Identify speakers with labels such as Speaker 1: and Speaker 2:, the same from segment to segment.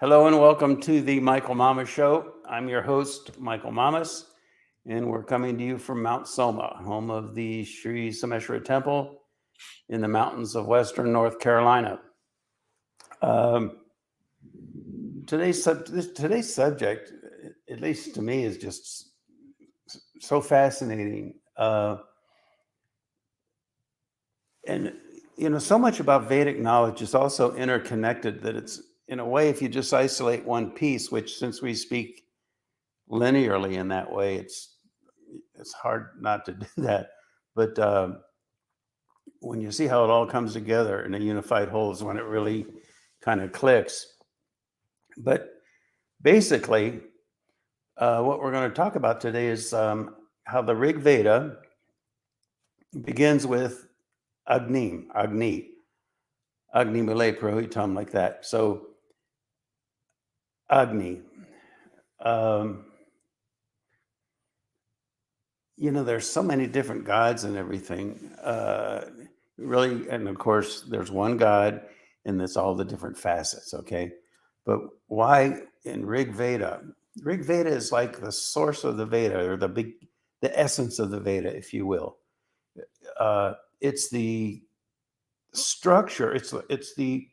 Speaker 1: Hello and welcome to the Michael Mamas Show. I'm your host, Michael Mamas, and we're coming to you from Mount Soma, home of the Sri Someshwara Temple in the mountains of western North Carolina. Um, today's subject, at least to me, is just so fascinating. And so much about Vedic knowledge is also interconnected that it's, in a way, if you just isolate one piece, which since we speak linearly in that way, it's hard not to do that. But when you see how it all comes together in a unified whole is when it really kind of clicks. But basically, what we're going to talk about today is how the Rig Veda begins with Agni Mule Purohitam, like that. So Agni. There's so many different gods and everything. Really, and of course, there's one God, and that's all the different facets, okay? But why in Rig Veda? Rig Veda is like the source of the Veda, or the essence of the Veda, if you will. It's the structure, it's the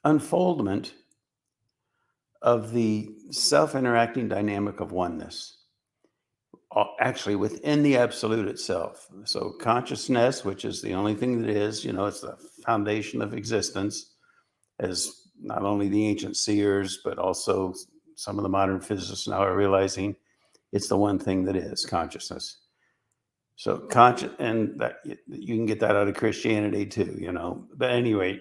Speaker 1: unfoldment of the self-interacting dynamic of oneness, actually within the absolute itself. So consciousness, which is the only thing that is, it's the foundation of existence, as not only the ancient seers, but also some of the modern physicists now are realizing it's the one thing that is consciousness. So and that you can get that out of Christianity too, But anyway,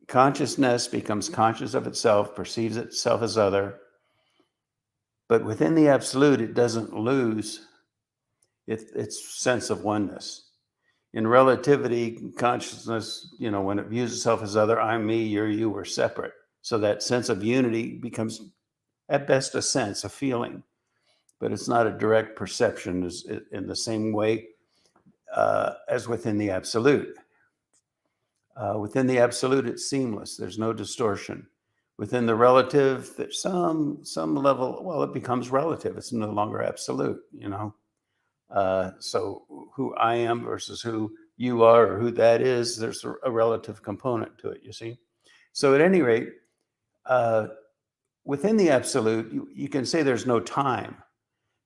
Speaker 1: consciousness becomes conscious of itself, perceives itself as other, but within the absolute, it doesn't lose its sense of oneness. In relativity, consciousness, when it views itself as other, I'm me, you're you, we're separate. So that sense of unity becomes, at best, a sense, a feeling, but it's not a direct perception in the same way as within the absolute. Within the absolute, it's seamless. There's no distortion. Within the relative, there's some level, well, it becomes relative. It's no longer absolute, So who I am versus who you are or who that is, there's a relative component to it, you see? So at any rate, within the absolute, you can say there's no time,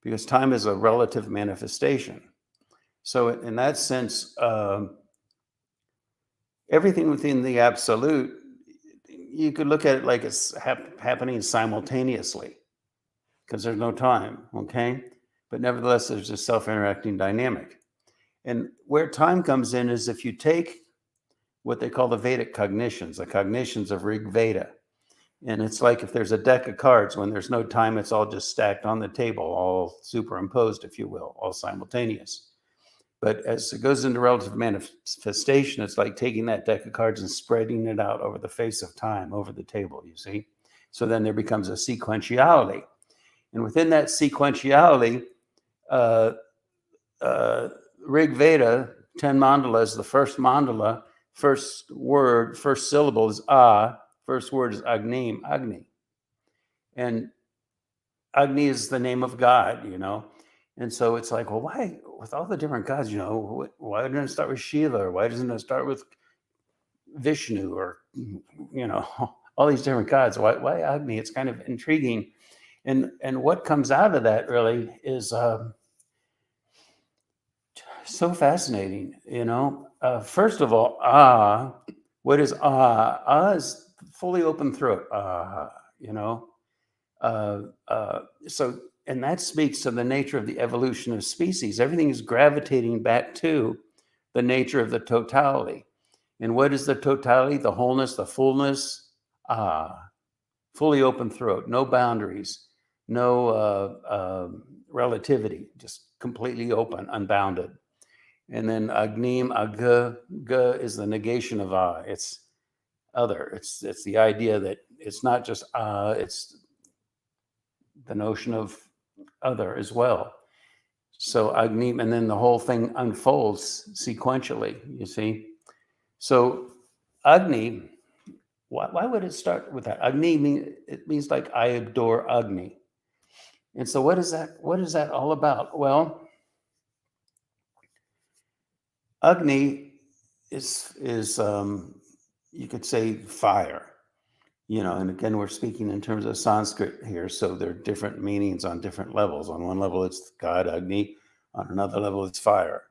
Speaker 1: because time is a relative manifestation. So in that sense, everything within the absolute, you could look at it like it's happening simultaneously, because there's no time, okay? But nevertheless, there's a self-interacting dynamic. And where time comes in is if you take what they call the Vedic cognitions, the cognitions of Rig Veda. And it's like if there's a deck of cards, when there's no time, it's all just stacked on the table, all superimposed, if you will, all simultaneous. But as it goes into relative manifestation, it's like taking that deck of cards and spreading it out over the face of time, over the table, you see? So then there becomes a sequentiality. And within that sequentiality, Rig Veda, 10 mandalas, the first mandala, first word, first syllable is first word is Agni. And Agni is the name of God, And so it's like, well, why, with all the different gods, why didn't it start with Shiva? Or why doesn't it start with Vishnu? Or, all these different gods. Why Agni? It's kind of intriguing. And what comes out of that really is so fascinating, First of all, what is is fully open throat, So, and that speaks to the nature of the evolution of species. Everything is gravitating back to the nature of the totality. And what is the totality? The wholeness, the fullness, fully open throat, no boundaries, no relativity, just completely open, unbounded. And then agnim, ga is the negation of it's other. It's the idea that it's not just it's the notion of other as well. So Agni, and then the whole thing unfolds sequentially, you see. So Agni, why would it start with that? Agni it means like I adore Agni. And so what is that? What is that all about? Well, Agni is you could say fire. And again, we're speaking in terms of Sanskrit here, so there are different meanings on different levels. On one level, it's God, Agni. On another level, it's fire,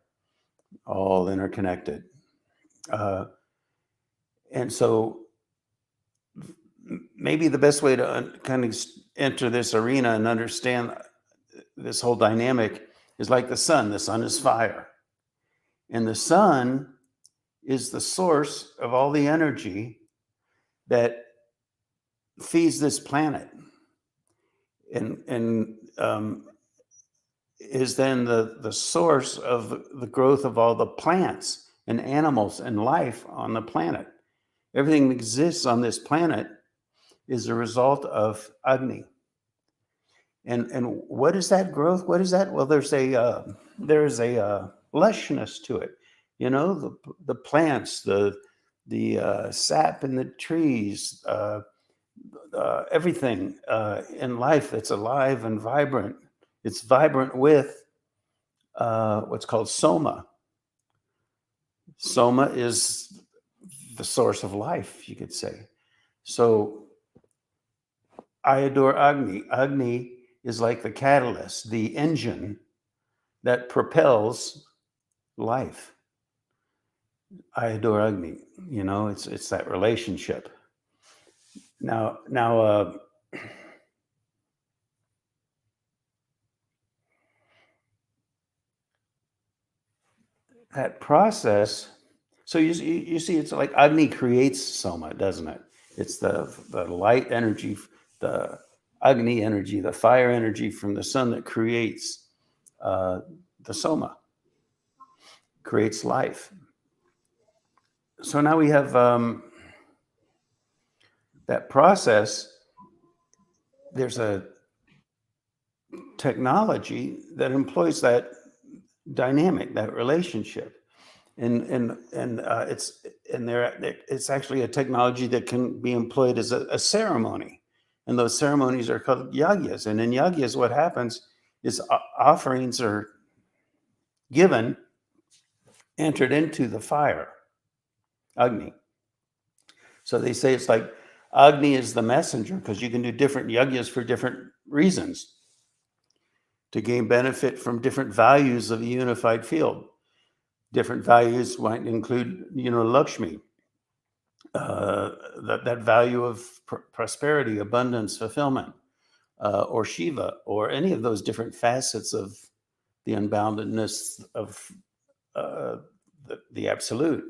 Speaker 1: all interconnected. And so maybe the best way to kind of enter this arena and understand this whole dynamic is like the sun. The sun is fire. And the sun is the source of all the energy that feeds this planet, and is then the source of the growth of all the plants and animals and life on the planet. Everything that exists on this planet is a result of Agni. And what is that growth? What is that? Well, there's a lushness to it. The plants, the sap in the trees, everything in life that's alive and vibrant. It's vibrant with what's called soma. Soma is the source of life, you could say. So I adore Agni. Agni is like the catalyst, the engine that propels life. I adore Agni. It's that relationship. Now, that process. So you see, it's like Agni creates soma, doesn't it? It's the light energy, the Agni energy, the fire energy from the sun that creates the soma, creates life. So now we have that process. There's a technology that employs that dynamic, that relationship. And it's actually a technology that can be employed as a ceremony, and those ceremonies are called yagyas. And in yagyas, what happens is offerings are given, entered into the fire, Agni. So they say it's like Agni is the messenger, because you can do different yagyas for different reasons, to gain benefit from different values of a unified field. Different values might include, Lakshmi, that value of prosperity, abundance, fulfillment, or Shiva, or any of those different facets of the unboundedness of the absolute.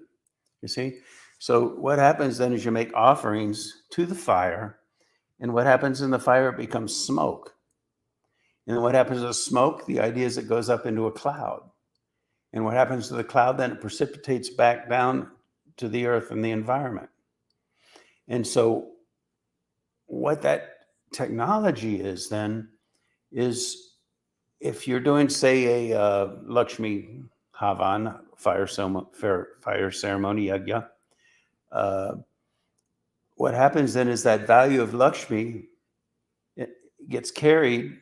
Speaker 1: You see? So what happens then is you make offerings to the fire, and what happens in the fire, it becomes smoke. And then what happens to the smoke? The idea is it goes up into a cloud. And what happens to the cloud then? It precipitates back down to the earth and the environment. And so what that technology is then is, if you're doing, say, a Lakshmi Havan, fire ceremony, yagya, what happens then is that value of Lakshmi, it gets carried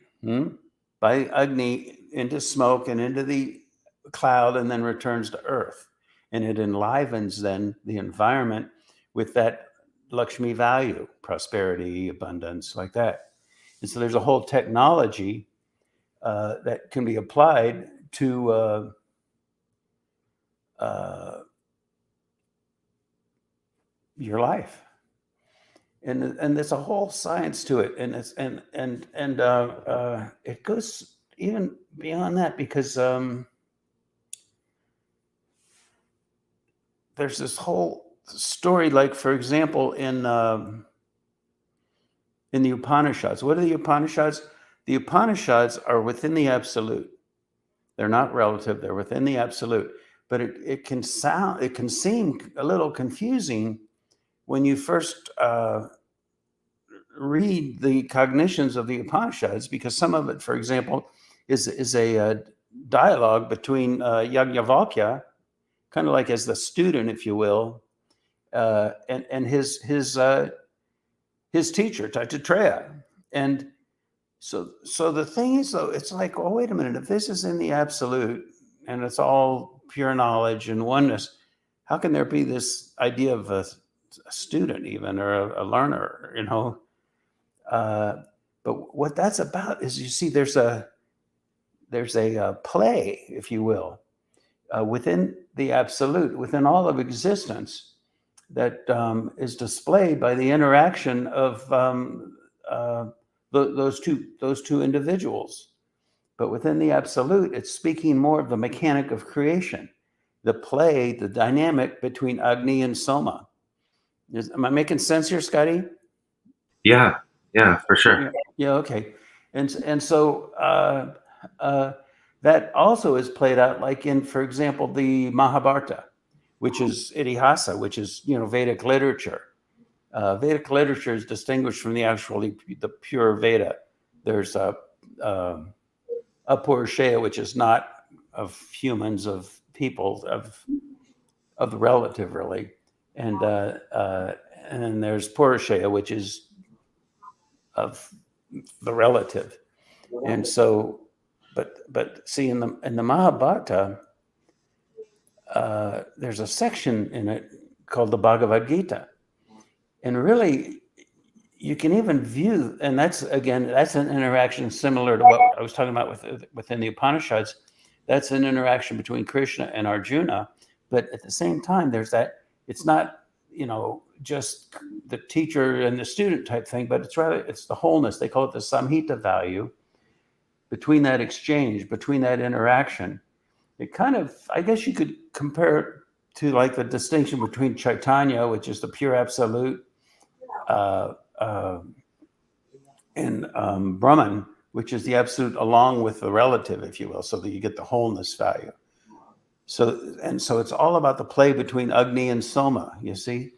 Speaker 1: by Agni into smoke and into the cloud, and then returns to earth. And it enlivens then the environment with that Lakshmi value, prosperity, abundance, like that. And so there's a whole technology that can be applied to your life. And there's a whole science to it, and it's it goes even beyond that, because there's this whole story, like, for example, in the Upanishads. What are the Upanishads? The Upanishads are within the absolute. They're not relative. They're within the absolute. But it can seem a little confusing when you first read the cognitions of the Upanishads, because some of it, for example, is a dialogue between Yajnavalkya, kind of like as the student, if you will, and his teacher, Taittiriya. And so the thing is, though, it's like, oh, wait a minute, if this is in the absolute and it's all pure knowledge and oneness, how can there be this idea of a student even, or a learner, you know? But what that's about is, you see, there's a play, if you will, within the absolute, within all of existence, that is displayed by the interaction of those two individuals. But within the absolute, it's speaking more of the mechanic of creation, the play, the dynamic between Agni and Soma. Am I making sense here, Scotty?
Speaker 2: Yeah, yeah, for sure.
Speaker 1: Yeah, okay. And so that also is played out, like in, for example, the Mahabharata, which is Itihasa, which is, you know, Vedic literature. Vedic literature is distinguished from the pure Veda. There's a Apurusheya, which is not of humans, of people, of the relative, really, and then there's Purusheya, which is of the relative. And so, but see, in the Mahabharata, there's a section in it called the Bhagavad Gita, and really, you can even view, and that's an interaction similar to what I was talking about within the Upanishads. That's an interaction between Krishna and Arjuna, but at the same time, there's that. It's not, you know, just the teacher and the student type thing, but it's the wholeness. They call it the samhita value between that exchange, between that interaction. It kind of, I guess you could compare it to like the distinction between Chaitanya, which is the pure absolute, and Brahman, which is the absolute along with the relative, if you will, so that you get the wholeness value. So it's all about the play between Agni and Soma, you see?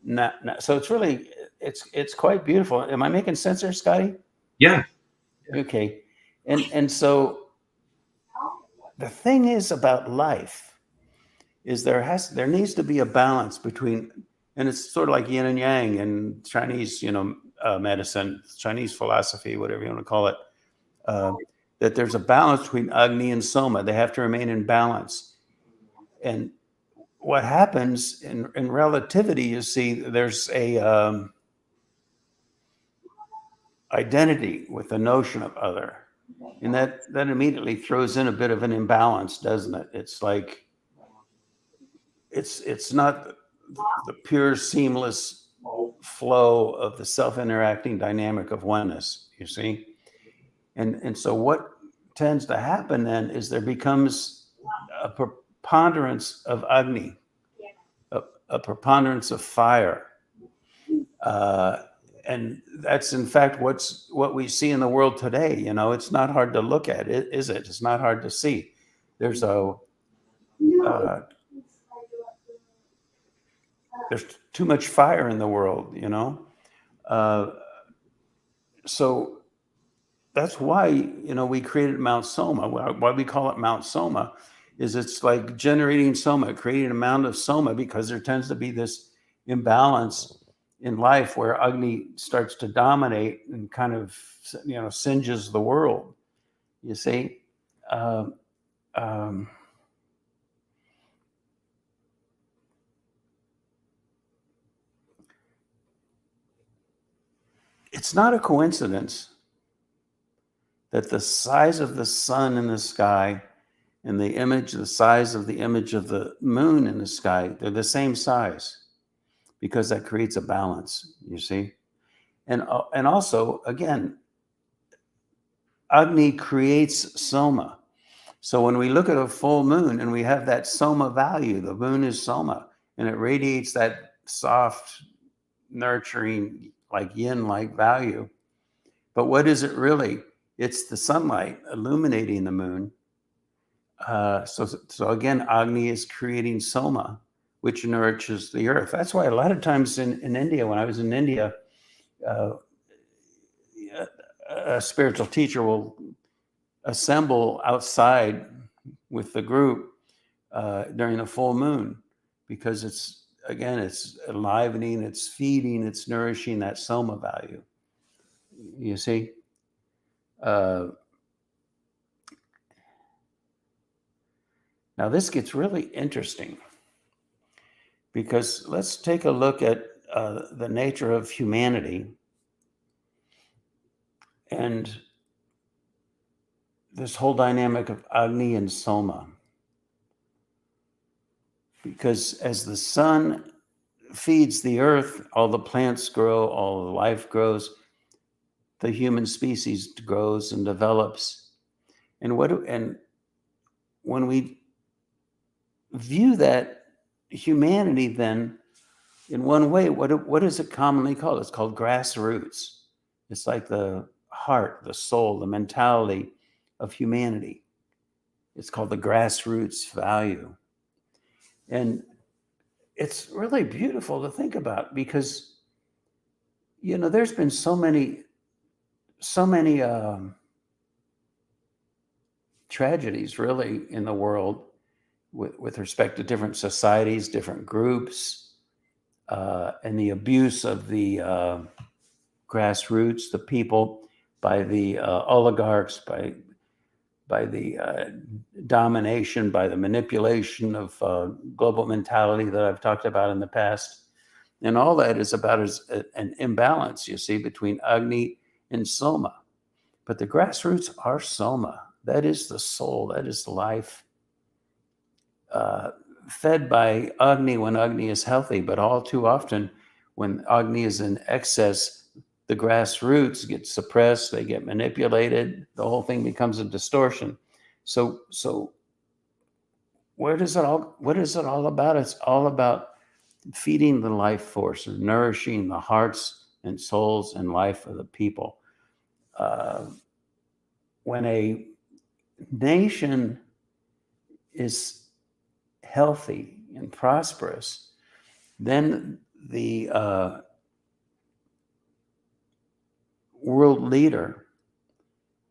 Speaker 1: So it's really, it's quite beautiful. Am I making sense there, Scotty?
Speaker 2: Yeah,
Speaker 1: Okay. And so the thing is about life is there needs to be a balance between, and it's sort of like yin and yang in Chinese, you know, medicine, Chinese philosophy, whatever you want to call it, that there's a balance between Agni and Soma. They have to remain in balance. And what happens in relativity, you see, there's a identity with the notion of other. And that immediately throws in a bit of an imbalance, doesn't it? It's like, it's not the pure seamless flow of the self-interacting dynamic of oneness, you see? And so what tends to happen then is there becomes a preponderance of Agni, a preponderance of fire. And that's in fact what we see in the world today. You know, it's not hard to look at, is it? It's not hard to see. There's there's too much fire in the world, you know? So that's why, you know, we created Mount Soma. Why we call it Mount Soma is it's like generating Soma, creating an amount of Soma, because there tends to be this imbalance in life where Agni starts to dominate and kind of, you know, singes the world, you see? It's not a coincidence that the size of the sun in the sky and the size of the image of the moon in the sky, they're the same size, because that creates a balance, you see? And also, again, Agni creates Soma. So when we look at a full moon and we have that Soma value, the moon is Soma, and it radiates that soft, nurturing, like yin-like value. But what is it really? It's the sunlight illuminating the moon. So again, Agni is creating Soma, which nourishes the earth. That's why a lot of times in India, when I was in India, a spiritual teacher will assemble outside with the group during a full moon, because it's enlivening, it's feeding, it's nourishing that soma value. You see? Now this gets really interesting, because let's take a look at the nature of humanity and this whole dynamic of Agni and Soma. Because as the sun feeds the earth, all the plants grow, all the life grows, the human species grows and develops. And when we view that humanity, then in one way, what is it commonly called? It's called grassroots. It's like the heart, the soul, the mentality of humanity. It's called the grassroots value. And it's really beautiful to think about, because, there's been so many tragedies really in the world with respect to different societies, different groups, and the abuse of the grassroots, the people, by the oligarchs, by the domination, by the manipulation of global mentality that I've talked about in the past. And all that is about an imbalance, you see, between Agni and Soma. But the grassroots are Soma. That is the soul, that is life. Fed by Agni when Agni is healthy, but all too often when Agni is in excess, the grassroots get suppressed, they get manipulated, the whole thing becomes a distortion. So what is it all about? It's all about feeding the life force and nourishing the hearts and souls and life of the people. When a nation is healthy and prosperous, then the world leader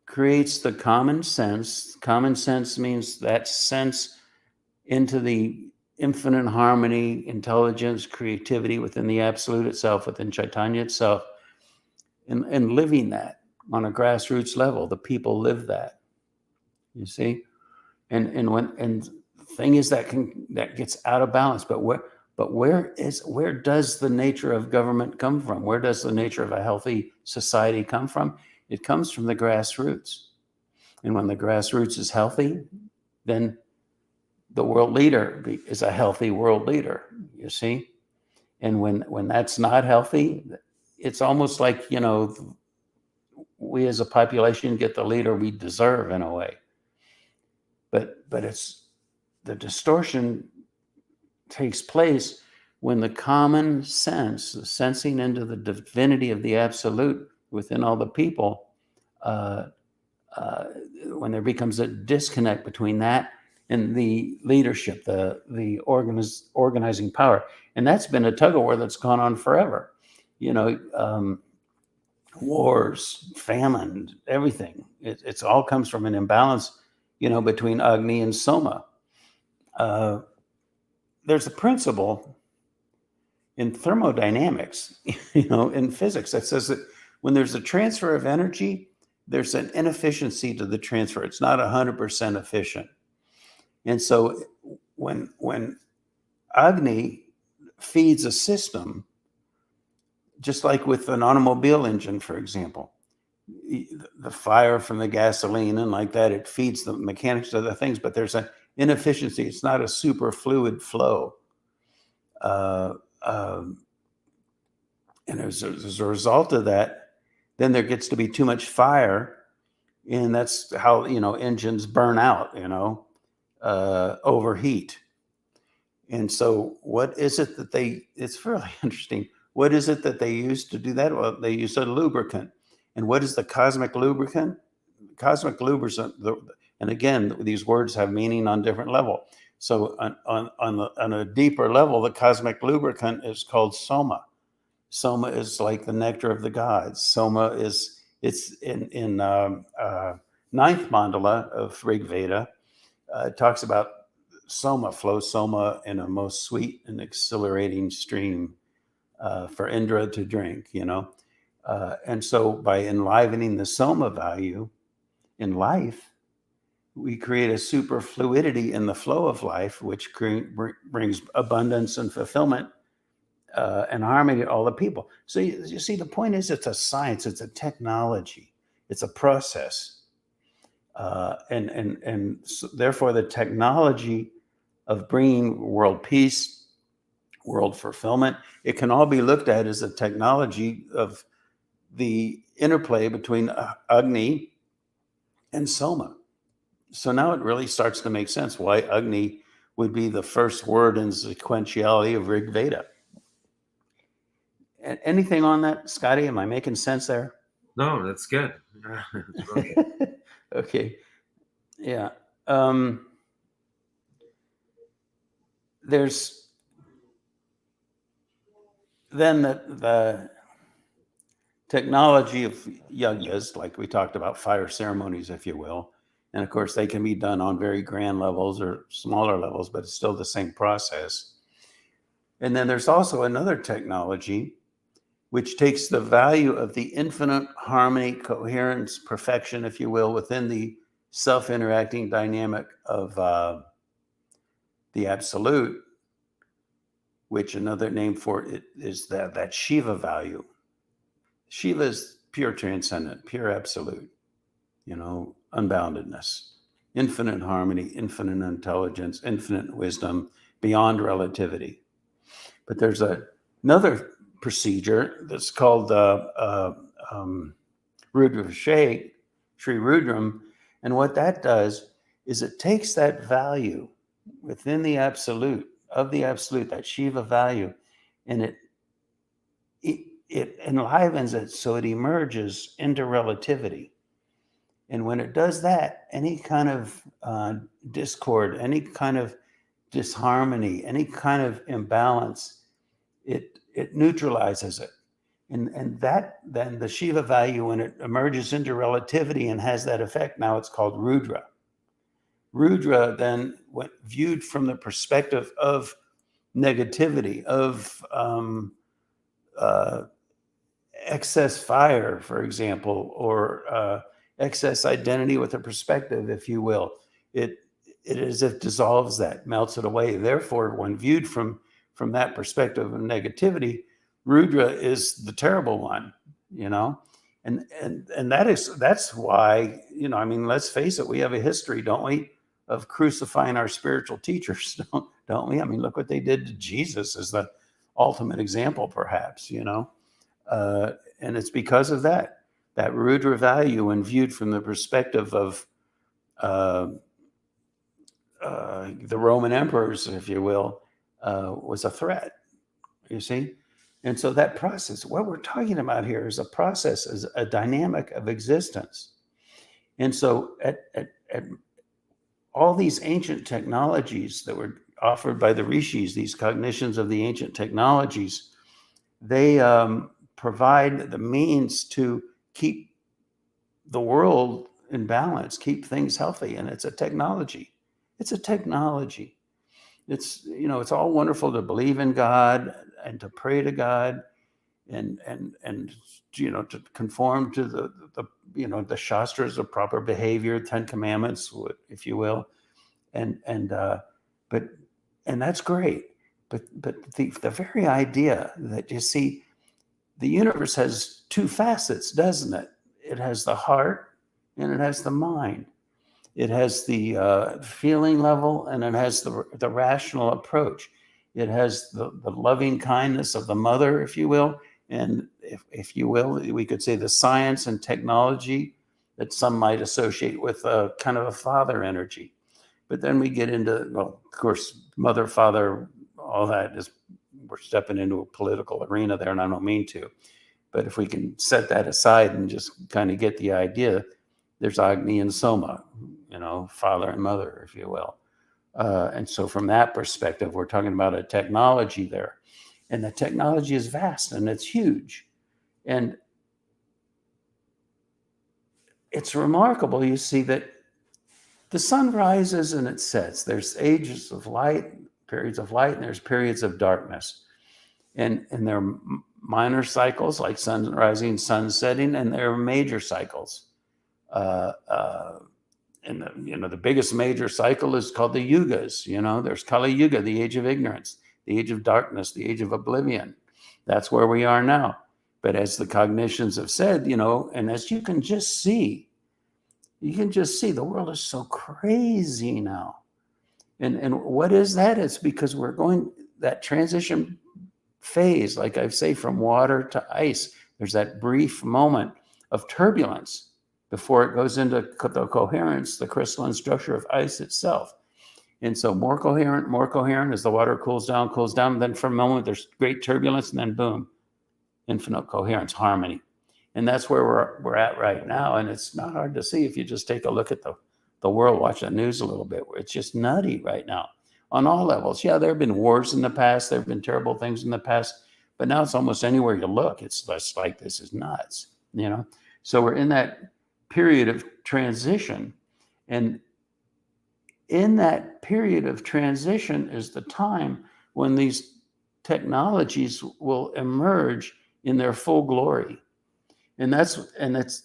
Speaker 1: creates the common sense. Common sense means that sense into the infinite harmony, intelligence, creativity within the absolute itself, within Chaitanya itself, and living that on a grassroots level. The people live that, you see? And the thing is that gets out of balance. But where does the nature of government come from? Where does the nature of a healthy society come from? It comes from the grassroots. And when the grassroots is healthy, then the world leader is a healthy world leader, you see? And when that's not healthy, it's almost like, we as a population get the leader we deserve in a way. But it's the distortion takes place when the common sense, the sensing into the divinity of the absolute within all the people, when there becomes a disconnect between that and the leadership, the organizing power. And that's been a tug of war that's gone on forever. Wars, famine, everything. It's all comes from an imbalance, between Agni and Soma. There's a principle in thermodynamics, in physics, that says that when there's a transfer of energy, there's an inefficiency to the transfer. It's not 100% efficient. And so when Agni feeds a system, just like with an automobile engine, for example, the fire from the gasoline and like that, it feeds the mechanics of the things, but there's an inefficiency. It's not a super fluid flow. And as a result of that, then there gets to be too much fire, and that's how engines burn out, overheat. And so what is it that it's really interesting. What is it that they use to do that? Well, they use a lubricant. And what is the cosmic lubricant? Cosmic lubricant, and again, these words have meaning on different level. So on a deeper level, the cosmic lubricant is called Soma. Soma is like the nectar of the gods. Soma it's in ninth mandala of Rig Veda talks about soma, flow soma in a most sweet and exhilarating stream for Indra to drink, and so by enlivening the soma value in life, we create a super fluidity in the flow of life, which brings abundance and fulfillment and harmony to all the people. So you see, the point is, it's a science, it's a technology, it's a process, and so therefore the technology of bringing world peace, world fulfillment, it can all be looked at as a technology of the interplay between Agni and Soma. So now it really starts to make sense why Agni would be the first word in sequentiality of Rig Veda. Anything on that, Scotty? Am I making sense there?
Speaker 2: No, that's good. That's really good.
Speaker 1: Okay. Yeah. There's then the technology of yajnas, like we talked about, fire ceremonies, if you will. And of course, they can be done on very grand levels or smaller levels, but it's still the same process. And then there's also another technology which takes the value of the infinite harmony, coherence, perfection, if you will, within the self-interacting dynamic of the absolute, which another name for it is that Shiva value. Shiva is pure transcendent, pure absolute, unboundedness, infinite harmony, infinite intelligence, infinite wisdom, beyond relativity. But there's another procedure that's called Rudravishek, Sri Rudram. And what that does is it takes that value within the absolute, of the absolute, that Shiva value, and it enlivens it so it emerges into relativity. And when it does that, any kind of discord, any kind of disharmony, any kind of imbalance, it neutralizes it. And that then the Shiva value, when it emerges into relativity and has that effect, now it's called Rudra. Rudra then, when viewed from the perspective of negativity, of excess fire, for example, or excess identity with a perspective, if you will, it as if dissolves that, melts it away. Therefore, when viewed from that perspective of negativity, Rudra is the terrible one, and that's why, let's face it, we have a history, don't we, of crucifying our spiritual teachers, don't we? I mean, look what they did to Jesus as the ultimate example, perhaps, and it's because of that Rudra value, when viewed from the perspective of the Roman emperors, if you will, was a threat, you see? And so that process, what we're talking about here is a process, is a dynamic of existence. And so at all these ancient technologies that were offered by the rishis, these cognitions of the ancient technologies, they provide the means to keep the world in balance, keep things healthy. And it's a technology. It's a technology. It's all wonderful to believe in God and to pray to God and to conform to the shastras of proper behavior, 10 commandments, if you will. And that's great. But the very idea that, you see, the universe has two facets, doesn't it? It has the heart and it has the mind. It has the feeling level and it has the rational approach. It has the loving kindness of the mother, if you will. And if you will, we could say the science and technology that some might associate with a kind of a father energy. But then we get into, well, of course, mother, father, all that is, we're stepping into a political arena there, and I don't mean to. But if we can set that aside and just kind of get the idea, there's Agni and Soma, father and mother, if you will. And so from that perspective, we're talking about a technology there. And the technology is vast and it's huge. And it's remarkable. You see that the sun rises and it sets. There's ages of light, periods of light, and there's periods of darkness. And there are minor cycles like sun rising, sun setting, and there are major cycles. Uh, uh, and the biggest major cycle is called the yugas. There's Kali Yuga, the age of ignorance, the age of darkness, the age of oblivion. That's where we are now. But as the cognitions have said, and as you can just see, the world is so crazy now. And what is that? It's because we're going that transition phase, like I say, from water to ice. There's that brief moment of turbulence before it goes into the coherence, the crystalline structure of ice itself. And so more coherent as the water cools down. And then for a moment, there's great turbulence, and then boom, infinite coherence, harmony. And that's where we're at right now. And it's not hard to see if you just take a look at the world, watch the news a little bit. It's just nutty right now on all levels. Yeah, there have been wars in the past. There have been terrible things in the past. But now it's almost anywhere you look. It's less like this is nuts, So we're in that period of transition. And in that period of transition is the time when these technologies will emerge in their full glory. And it's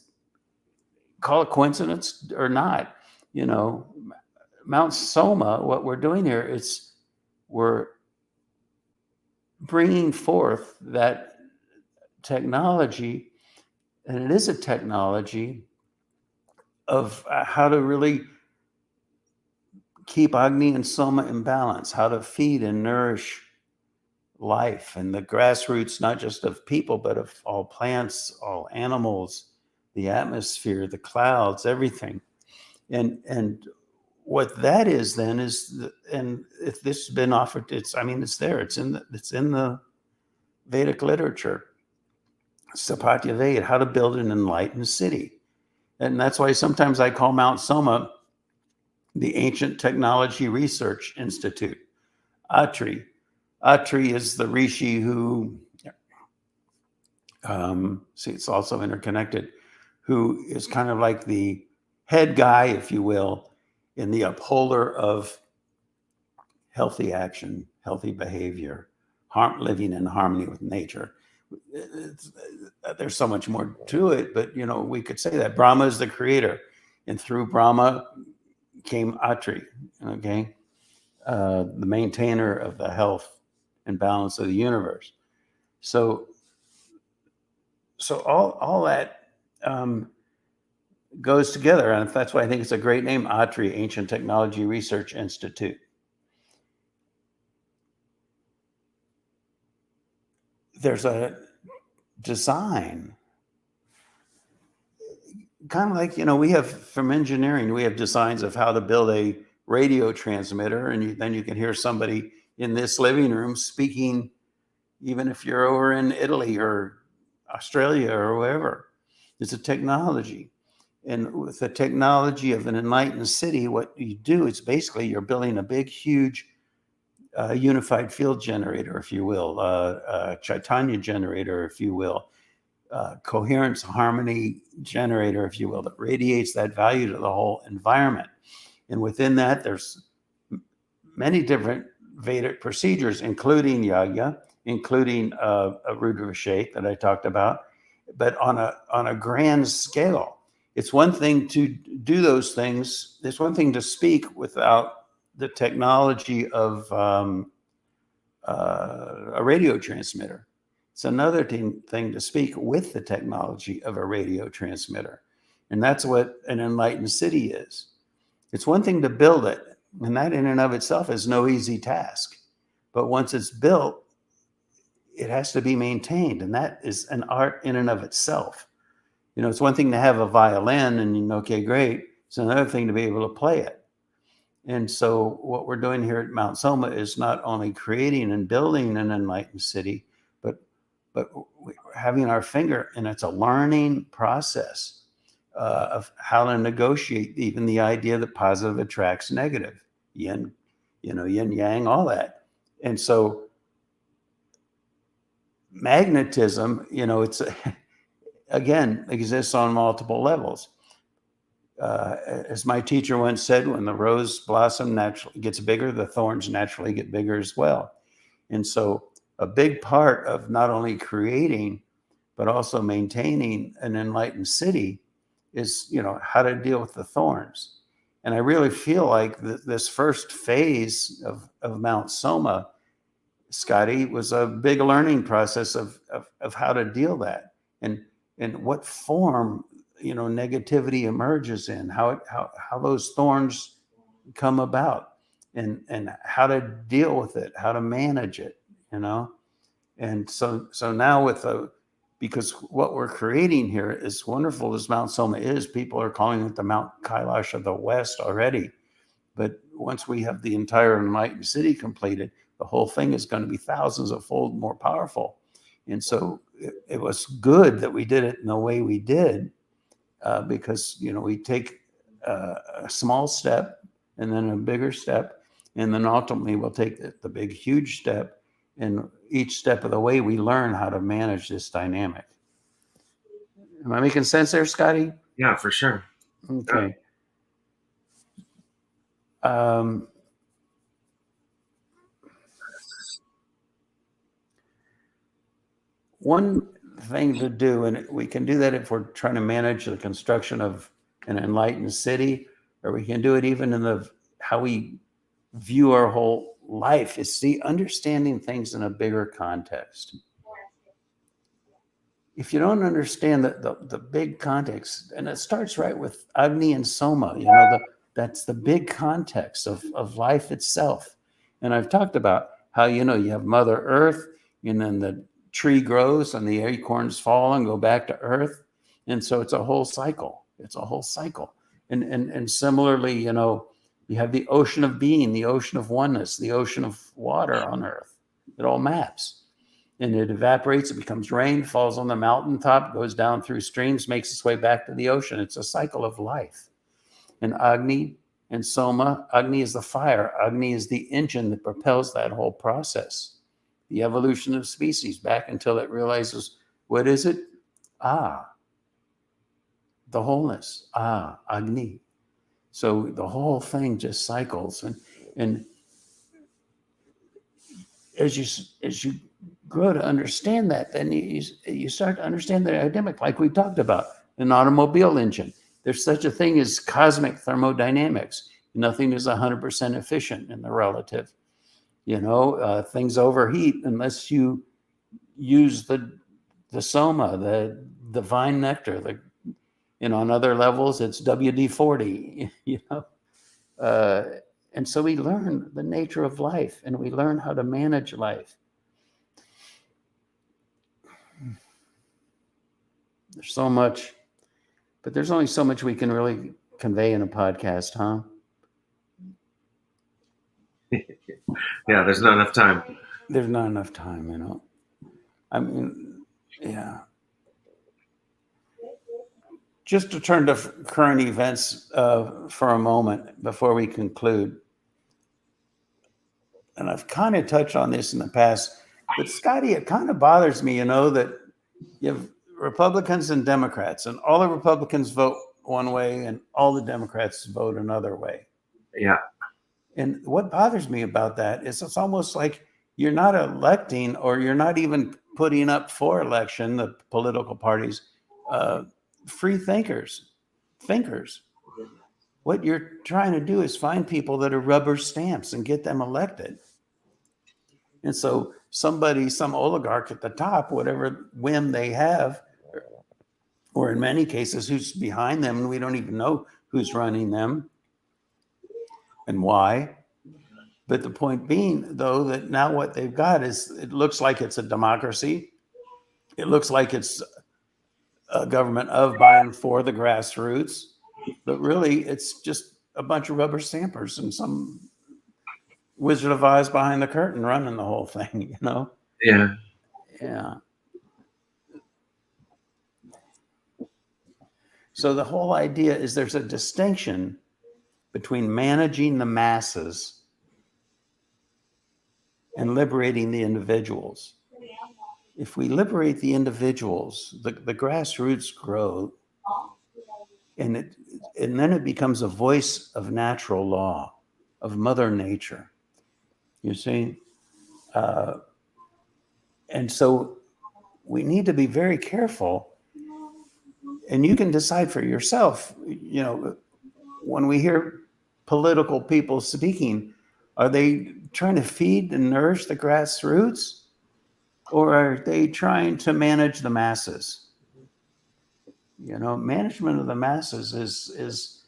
Speaker 1: call it coincidence or not, Mount Soma, what we're doing here, we're bringing forth that technology, and it is a technology of how to really keep Agni and Soma in balance, how to feed and nourish life and the grassroots, not just of people, but of all plants, all animals, the atmosphere, the clouds, everything. And what that is then is, and if this has been offered, it's there, it's in the Vedic literature, Sapatya Veda, how to build an enlightened city. And that's why sometimes I call Mount Soma the Ancient Technology Research Institute. Atri is the rishi who, it's also interconnected, who is kind of like the head guy, if you will, in the upholder of healthy action, healthy behavior, living in harmony with nature. There's so much more to it, but we could say that Brahma is the creator, and through Brahma came Atri, okay, the maintainer of the health and balance of the universe. So all that goes together, and that's why I think it's a great name, Atri, Ancient Technology Research Institute. There's a design, kind of like, we have, from engineering, we have designs of how to build a radio transmitter, and then you can hear somebody in this living room speaking, even if you're over in Italy or Australia or wherever. It's a technology. And with the technology of an enlightened city, what you do is basically you're building a big, huge unified field generator, if you will, Chaitanya generator, if you will, coherence, harmony generator, if you will, that radiates that value to the whole environment. And within that, there's many different Vedic procedures, including yajna, including a Rudravishek that I talked about, but on a grand scale. It's one thing to do those things. It's one thing to speak without the technology of a radio transmitter. It's another thing to speak with the technology of a radio transmitter. And that's what an enlightened city is. It's one thing to build it, and that in and of itself is no easy task. But once it's built, it has to be maintained, and that is an art in and of itself. It's one thing to have a violin and, okay, great. It's another thing to be able to play it. And so what we're doing here at Mount Soma is not only creating and building an enlightened city, but we're having our finger, and it's a learning process of how to negotiate even the idea that positive attracts negative, yin yang, all that. And so magnetism, it's again exists on multiple levels. As my teacher once said, when the rose blossom naturally gets bigger, the thorns naturally get bigger as well. And so a big part of not only creating, but also maintaining an enlightened city is, how to deal with the thorns. And I really feel like this first phase of Mount Soma, Scotty, was a big learning process of how to deal that and what form, negativity emerges in, how those thorns come about, and how to deal with it, how to manage it, And so now because what we're creating here, as wonderful as Mount Soma is, people are calling it the Mount Kailash of the West already. But once we have the entire enlightened city completed, the whole thing is going to be thousands of fold more powerful. And so it was good that we did it in the way we did, because, we take a small step and then a bigger step. And then ultimately we'll take the big, huge step. And each step of the way, we learn how to manage this dynamic. Am I making sense there, Scotty?
Speaker 2: Yeah, for sure.
Speaker 1: Okay. One thing to do, and we can do that if we're trying to manage the construction of an enlightened city, or we can do it even in how we view our whole life, is understanding things in a bigger context. If you don't understand the big context, and it starts right with Agni and Soma, that's the big context of life itself. And I've talked about how, you have Mother Earth, and then the tree grows and the acorns fall and go back to earth. And so it's a whole cycle. And similarly, you have the ocean of being, the ocean of oneness, the ocean of water on earth. It all maps. And it evaporates, it becomes rain, falls on the mountaintop, goes down through streams, makes its way back to the ocean. It's a cycle of life. And Agni and Soma, Agni is the fire. Agni is the engine that propels that whole process. The evolution of species back until it realizes, what is it? The wholeness. Agni. So the whole thing just cycles. And as you grow to understand that, then you start to understand the dynamic, like we talked about, an automobile engine. There's such a thing as cosmic thermodynamics. Nothing is 100% efficient in the relative. Things overheat unless you use the soma, the divine nectar. On other levels, it's WD-40. And so we learn the nature of life, and we learn how to manage life. There's so much, but there's only so much we can really convey in a podcast, huh?
Speaker 2: Yeah, there's not enough time.
Speaker 1: There's not enough time, I mean, yeah. Just to turn to current events for a moment before we conclude. And I've kind of touched on this in the past, but Scotty, it kind of bothers me, that you have Republicans and Democrats, and all the Republicans vote one way and all the Democrats vote another way.
Speaker 2: Yeah.
Speaker 1: And what bothers me about that is it's almost like you're not electing, or you're not even putting up for election, the political parties, free thinkers. What you're trying to do is find people that are rubber stamps and get them elected. And so some oligarch at the top, whatever whim they have, or in many cases, who's behind them, and we don't even know who's running them and why. But the point being, though, that now what they've got is, it looks like it's a democracy. It looks like it's a government of, by, and for the grassroots. But really, it's just a bunch of rubber stampers and some Wizard of Oz behind the curtain running the whole thing,
Speaker 2: Yeah.
Speaker 1: Yeah. So the whole idea is there's a distinction between managing the masses and liberating the individuals. If we liberate the individuals, the grassroots grow, and and then it becomes a voice of natural law, of Mother Nature. You see? And so we need to be very careful. And you can decide for yourself, when we hear political people speaking, are they trying to feed and nourish the grassroots, or are they trying to manage the masses? Management of the masses is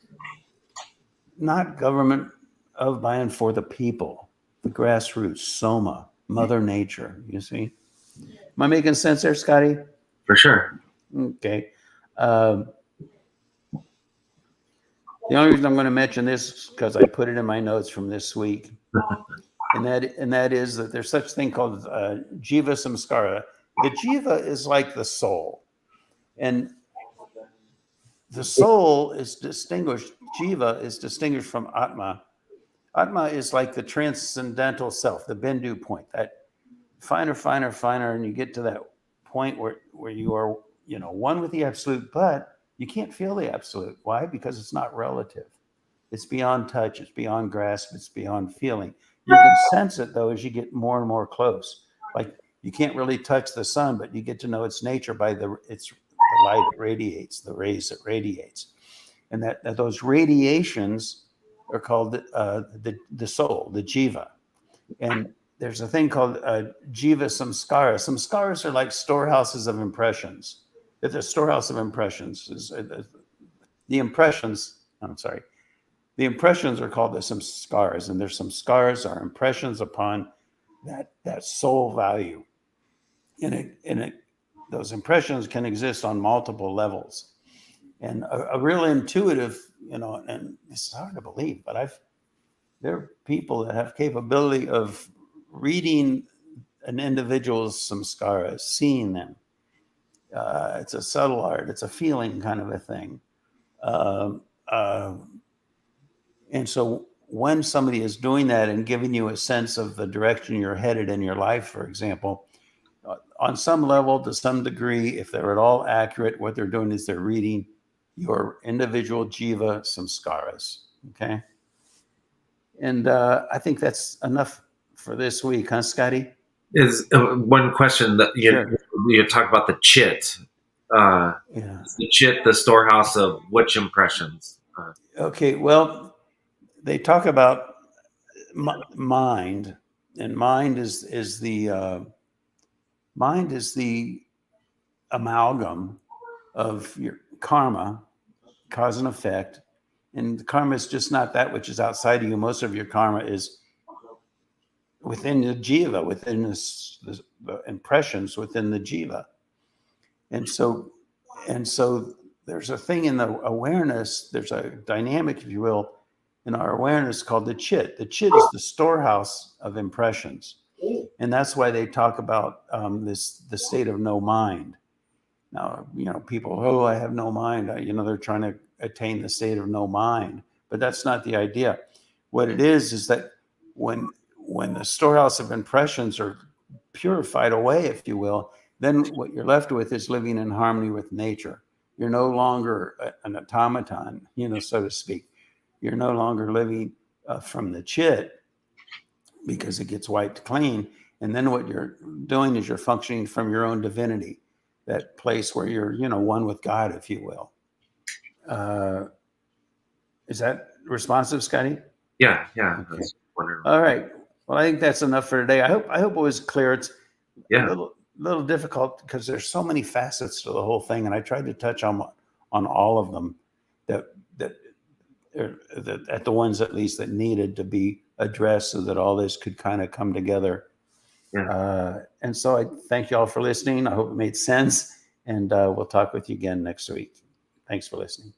Speaker 1: not government of, by, and for the people, the grassroots, Soma, Mother Nature, you see? Am I making sense there, Scotty?
Speaker 2: For sure.
Speaker 1: Okay. The only reason I'm going to mention this is because I put it in my notes from this week. And that is that there's such a thing called Jiva Samskara. The Jiva is like the soul. And the soul is distinguished, Jiva is distinguished from Atma. Atma is like the transcendental self, the Bindu point, that finer, finer, finer, and you get to that point where you are, one with the absolute, but you can't feel the absolute. Why? Because it's not relative. It's beyond touch, it's beyond grasp, it's beyond feeling. You can sense it, though, as you get more and more close. Like, you can't really touch the sun, but you get to know its nature by the light it radiates, the rays it radiates. And that those radiations are called the soul, the jiva. And there's a thing called jiva samskara. Samskaras are like storehouses of impressions. The storehouse of impressions is the impressions. I'm sorry. The impressions are called the samskaras, and there's samskaras are impressions upon that soul value. Those impressions can exist on multiple levels. And a real intuitive, and it's hard to believe, but there are people that have capability of reading an individual's samskaras, seeing them. It's a subtle art. It's a feeling kind of a thing. And so when somebody is doing that and giving you a sense of the direction you're headed in your life, for example, on some level, to some degree, if they're at all accurate, what they're doing is they're reading your individual jiva samskaras. Okay. And I think that's enough for this week, huh, Scotty?
Speaker 2: Is one question that you talk about the chit.
Speaker 1: Yeah.
Speaker 2: Is the chit the storehouse of which impressions?
Speaker 1: Okay. Well, they talk about mind, and mind is the amalgam of your karma, cause and effect. And karma is just not that which is outside of you. Most of your karma is within the jiva, within the impressions within the jiva. And so there's a thing in the awareness, there's a dynamic, if you will, in our awareness called the chit. The chit is the storehouse of impressions. And that's why they talk about the state of no mind. Now, people, I have no mind. They're trying to attain the state of no mind, but that's not the idea. What it is that when the storehouse of impressions are purified away, if you will, then what you're left with is living in harmony with nature. You're no longer an automaton, so to speak. You're no longer living from the chit because it gets wiped clean. And then what you're doing is you're functioning from your own divinity, that place where you're, one with God, if you will. Is that responsive, Scotty?
Speaker 2: Yeah.
Speaker 1: Okay. All right. Well, I think that's enough for today. I hope it was clear. It's a little difficult because there's so many facets to the whole thing, and I tried to touch on all of them that at the ones at least that needed to be addressed so that all this could kind of come together.
Speaker 2: Yeah.
Speaker 1: And so I thank you all for listening. I hope it made sense, and we'll talk with you again next week. Thanks for listening.